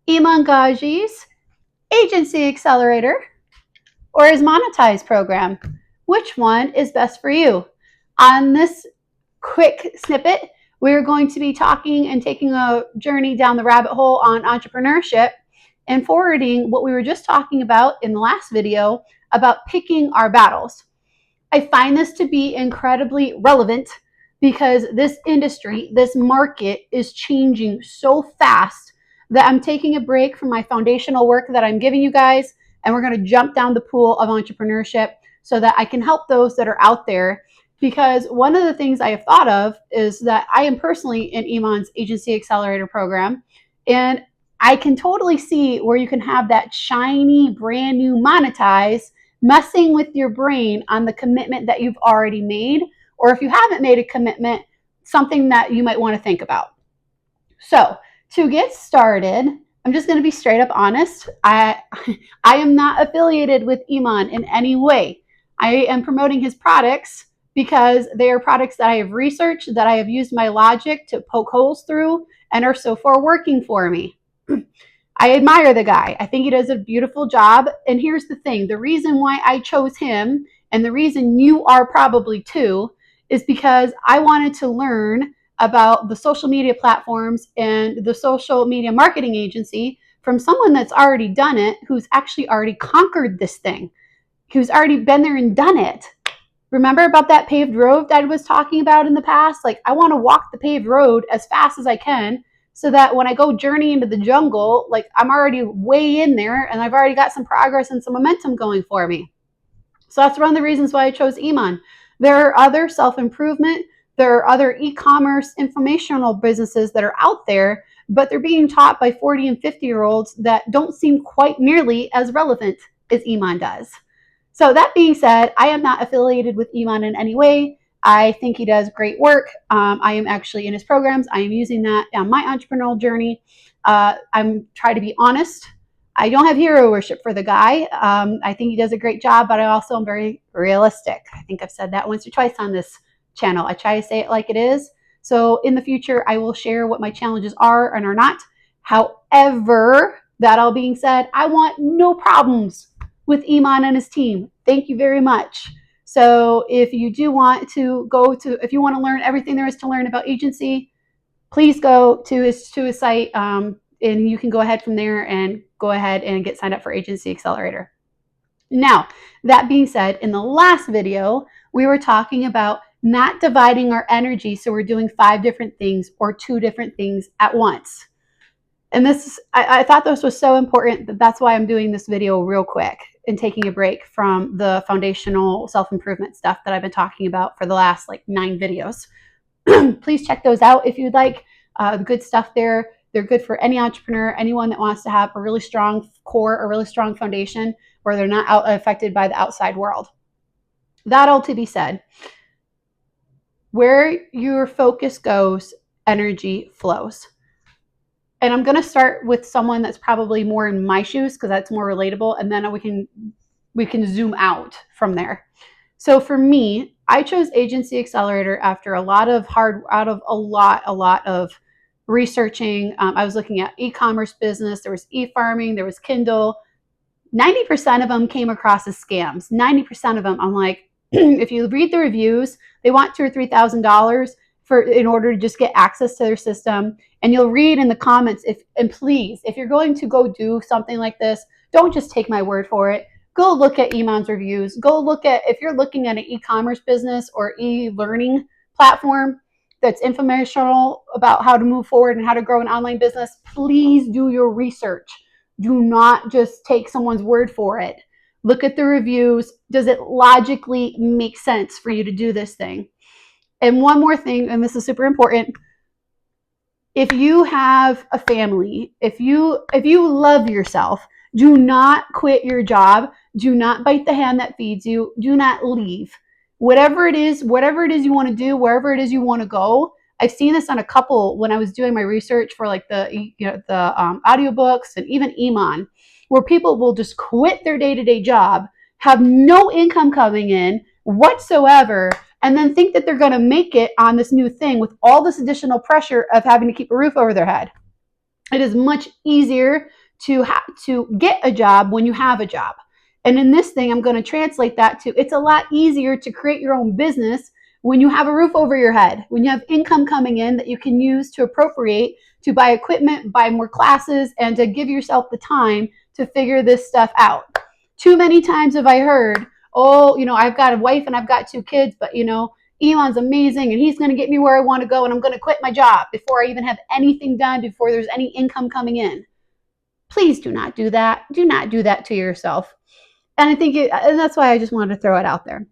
Iman Gadzhi's Agency Accelerator, or his Monetize program? Which one is best for you? On this quick snippet, we're going to be talking and taking a journey down the rabbit hole on entrepreneurship and forwarding what we were just talking about in the last video about picking our battles. I find this to be incredibly relevant because this industry, this market is changing so fast that I'm taking a break from my foundational work that I'm giving you guys, and we're going to jump down the pool of entrepreneurship so that I can help those that are out there. Because one of the things I have thought of is that I am personally in Iman's Agency Accelerator program, and I can totally see where you can have that shiny, brand new Monetize messing with your brain on the commitment that you've already made, or if you haven't made a commitment, something that you might want to think about. So to get started, I'm just going to be straight up honest. I am not affiliated with Iman in any way. I am promoting his products because they are products that I have researched, that I have used my logic to poke holes through, and are so far working for me. I admire the guy. I think he does a beautiful job. And here's the thing, the reason why I chose him, and the reason you are probably too, is because I wanted to learn about the social media platforms and the social media marketing agency from someone that's already done it, who's actually already conquered this thing, who's already been there and done it. Remember about that paved road that I was talking about in the past? Like, I want to walk the paved road as fast as I can so that when I go journey into the jungle, like, I'm already way in there and I've already got some progress and some momentum going for me. So that's one of the reasons why I chose Iman. There are other self-improvement, there are other e-commerce informational businesses that are out there, but they're being taught by 40 and 50-year-olds that don't seem quite nearly as relevant as Iman does. So that being said, I am not affiliated with Iman in any way. I think he does great work. I am actually in his programs. I am using that on my entrepreneurial journey. I'm trying to be honest. I don't have hero worship for the guy. I think he does a great job, but I also am very realistic. I think I've said that once or twice on this channel. I try to say it like it is. So in the future, I will share what my challenges are and are not. However, that all being said, I want no problems with Iman and his team. Thank you very much. So if you do want to if you want to learn everything there is to learn about agency, please go to his site, and you can go ahead from there and go ahead and get signed up for Agency Accelerator. Now, that being said, in the last video, we were talking about not dividing our energy so we're doing 5 different things or 2 different things at once. And I thought this was so important that's why I'm doing this video real quick and taking a break from the foundational self-improvement stuff that I've been talking about for the last 9 videos. Please check those out if you'd like. Good stuff there. They're good for any entrepreneur, anyone that wants to have a really strong core, a really strong foundation where they're not affected by the outside world. That all to be said, where your focus goes, energy flows. And I'm going to start with someone that's probably more in my shoes because that's more relatable, and then we can zoom out from there. So for me, I chose Agency Accelerator after a lot of researching. I was looking at e-commerce business, there was e-farming, there was Kindle. 90% of them came across as scams. 90% of them, I'm like, if you read the reviews, they want $2,000 or $3,000 in order to just get access to their system. And you'll read in the comments, please, if you're going to go do something like this, don't just take my word for it. Go look at Iman's reviews. Go look at, if you're looking at an e-commerce business or e-learning platform that's informational about how to move forward and how to grow an online business, please do your research. Do not just take someone's word for it. Look at the reviews. Does it logically make sense for you to do this thing? And one more thing, and this is super important. If you have a family, if you love yourself, do not quit your job. Do not bite the hand that feeds you. Do not leave. Whatever it is you want to do, wherever it is you want to go. I've seen this on a couple when I was doing my research for the audiobooks and even Iman, where people will just quit their day-to-day job, have no income coming in whatsoever, and then think that they're going to make it on this new thing with all this additional pressure of having to keep a roof over their head. It is much easier to get a job when you have a job. And in this thing, I'm going to translate that to, it's a lot easier to create your own business when you have a roof over your head, when you have income coming in that you can use to appropriate to buy equipment, buy more classes, and to give yourself the time to figure this stuff out. Too many times have I heard, oh, I've got a wife and I've got 2 kids, but Iman's amazing and he's going to get me where I want to go, and I'm going to quit my job before I even have anything done, before there's any income coming in. Please do not do that. Do not do that to yourself. And I think and that's why I just wanted to throw it out there.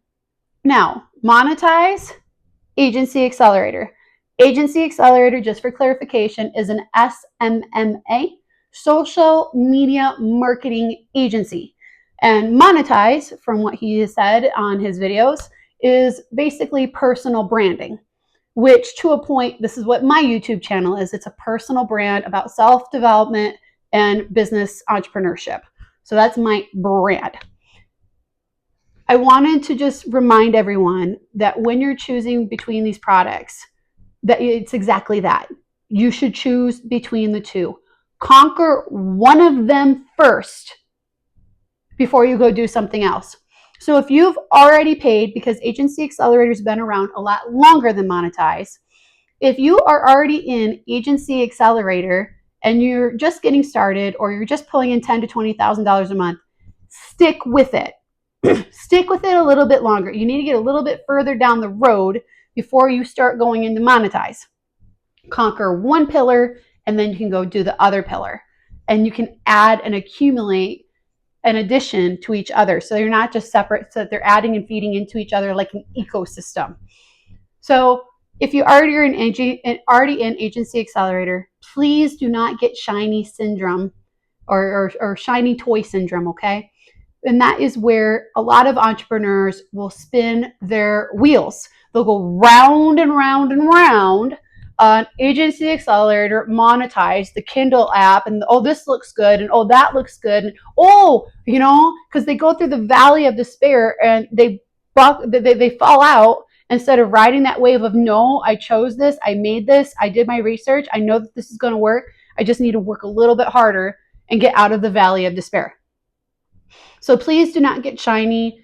Now, Monetize Agency Accelerator. Agency Accelerator, just for clarification, is an SMMA, social media marketing agency. And Monetize, from what he has said on his videos, is basically personal branding, which to a point, this is what my YouTube channel is. It's a personal brand about self-development and business entrepreneurship. So that's my brand. I wanted to just remind everyone that when you're choosing between these products, that it's exactly that. You should choose between the two. Conquer one of them first before you go do something else. So if you've already paid, because Agency Accelerator's been around a lot longer than Monetize, if you are already in Agency Accelerator and you're just getting started, or you're just pulling in $10,000 to $20,000 a month, stick with it. Stick with it a little bit longer. You need to get a little bit further down the road before you start going into Monetize. Conquer one pillar, and then you can go do the other pillar. And you can add and accumulate an addition to each other. So you're not just separate, so that they're adding and feeding into each other like an ecosystem. So if you already are in Agency Accelerator, please do not get Shiney syndrome or shiny toy syndrome, okay? And that is where a lot of entrepreneurs will spin their wheels. They'll go round and round and round on Agency Accelerator, Monetize, the Kindle app, and oh, this looks good, and oh, that looks good, and oh, because they go through the valley of despair and they fall out, instead of riding that wave of, no, I chose this, I made this, I did my research, I know that this is going to work, I just need to work a little bit harder and get out of the valley of despair. So please do not get shiny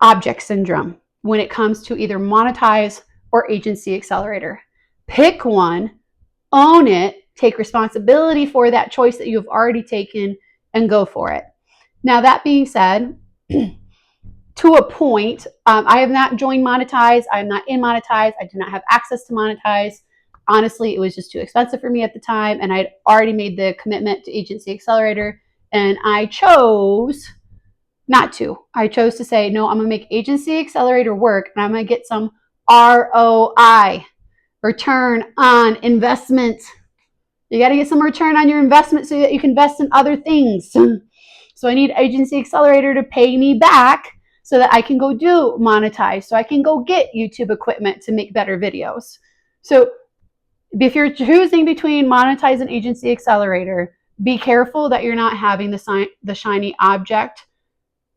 object syndrome when it comes to either Monetize or Agency Accelerator. Pick one, own it, take responsibility for that choice that you've already taken, and go for it. Now, that being said, to a point, I have not joined Monetize. I am not in Monetize. I do not have access to Monetize. Honestly, it was just too expensive for me at the time, and I had already made the commitment to Agency Accelerator, and I chose not to. I chose to say, no, I'm going to make Agency Accelerator work, and I'm going to get some ROI, return on investment. You got to get some return on your investment so that you can invest in other things. So I need Agency Accelerator to pay me back so that I can go do Monetize, so I can go get YouTube equipment to make better videos. So if you're choosing between Monetize and Agency Accelerator, be careful that you're not having the shiny object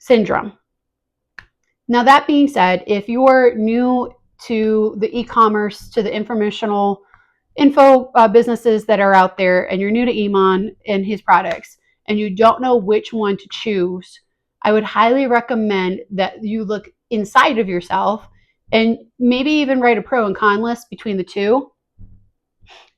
syndrome. Now, that being said, if you're new to the e-commerce, to the informational info businesses that are out there, and you're new to Iman and his products, and you don't know which one to choose, I would highly recommend that you look inside of yourself and maybe even write a pro and con list between the two,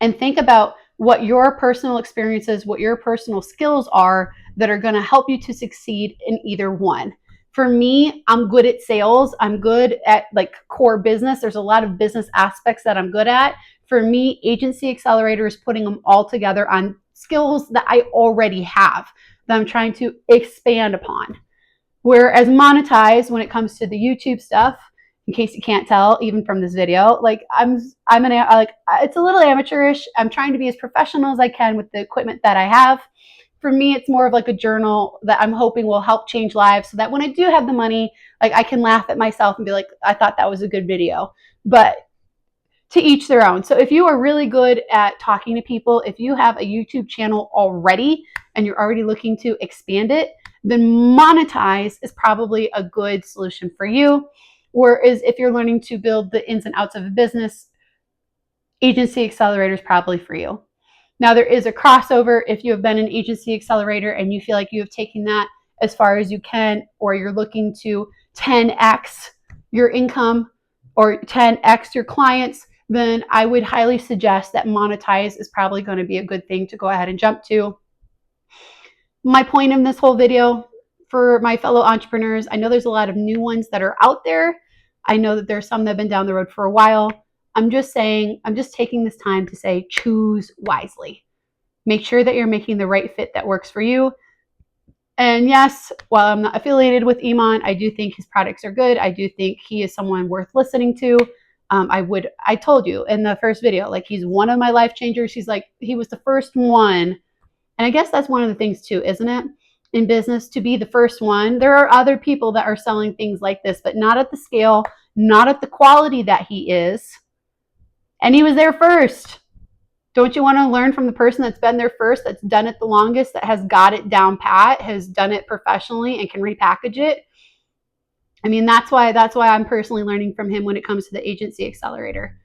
and think about what your personal experiences, what your personal skills are that are going to help you to succeed in either one. For me, I'm good at sales. I'm good at like core business. There's a lot of business aspects that I'm good at. For me, Agency Accelerator is putting them all together on skills that I already have, that I'm trying to expand upon. Whereas Monetize, when it comes to the YouTube stuff, in case you can't tell, even from this video, like it's a little amateurish. I'm trying to be as professional as I can with the equipment that I have. For me, it's more of like a journal that I'm hoping will help change lives, so that when I do have the money, like I can laugh at myself and be like, I thought that was a good video. But to each their own. So if you are really good at talking to people, if you have a YouTube channel already and you're already looking to expand it, then Monetize is probably a good solution for you. Whereas if you're learning to build the ins and outs of a business, Agency Accelerator is probably for you. Now, there is a crossover if you have been an agency accelerator and you feel like you have taken that as far as you can, or you're looking to 10x your income or 10x your clients, then I would highly suggest that Monetize is probably going to be a good thing to go ahead and jump to. My point in this whole video for my fellow entrepreneurs, I know there's a lot of new ones that are out there. I know that there's some that have been down the road for a while. I'm just taking this time to say, choose wisely. Make sure that you're making the right fit that works for you. And yes, while I'm not affiliated with Iman, I do think his products are good. I do think he is someone worth listening to. I told you in the first video, like, he's one of my life changers. He was the first one. And I guess that's one of the things too, isn't it? In business, to be the first one. There are other people that are selling things like this, but not at the scale, not at the quality that he is. And he was there first. Don't you want to learn from the person that's been there first, that's done it the longest, that has got it down pat, has done it professionally and can repackage it? I mean, that's why I'm personally learning from him when it comes to the agency accelerator.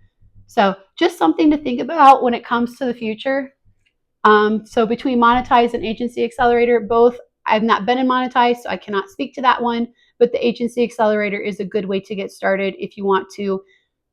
So just something to think about when it comes to the future. So between Monetize and Agency Accelerator, both, I've not been in Monetize, so I cannot speak to that one, but the Agency Accelerator is a good way to get started if you want to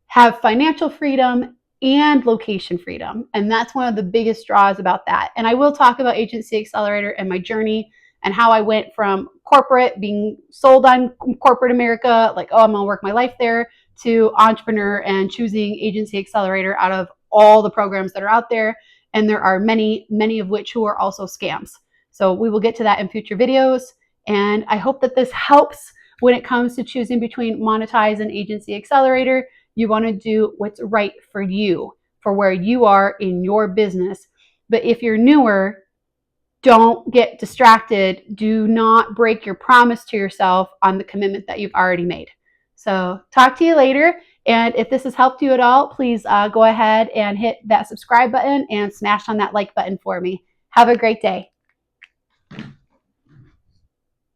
have financial freedom and location freedom. And that's one of the biggest draws about that. And I will talk about Agency Accelerator and my journey and how I went from corporate, being sold on corporate America, like, oh, I'm going to work my life there, to entrepreneur and choosing Agency Accelerator out of all the programs that are out there. And there are many, many of which who are also scams. So we will get to that in future videos. And I hope that this helps when it comes to choosing between Monetize and Agency Accelerator. You want to do what's right for you, for where you are in your business. But if you're newer, don't get distracted. Do not break your promise to yourself on the commitment that you've already made. So talk to you later. And if this has helped you at all, please go ahead and hit that subscribe button and smash on that like button for me. Have a great day.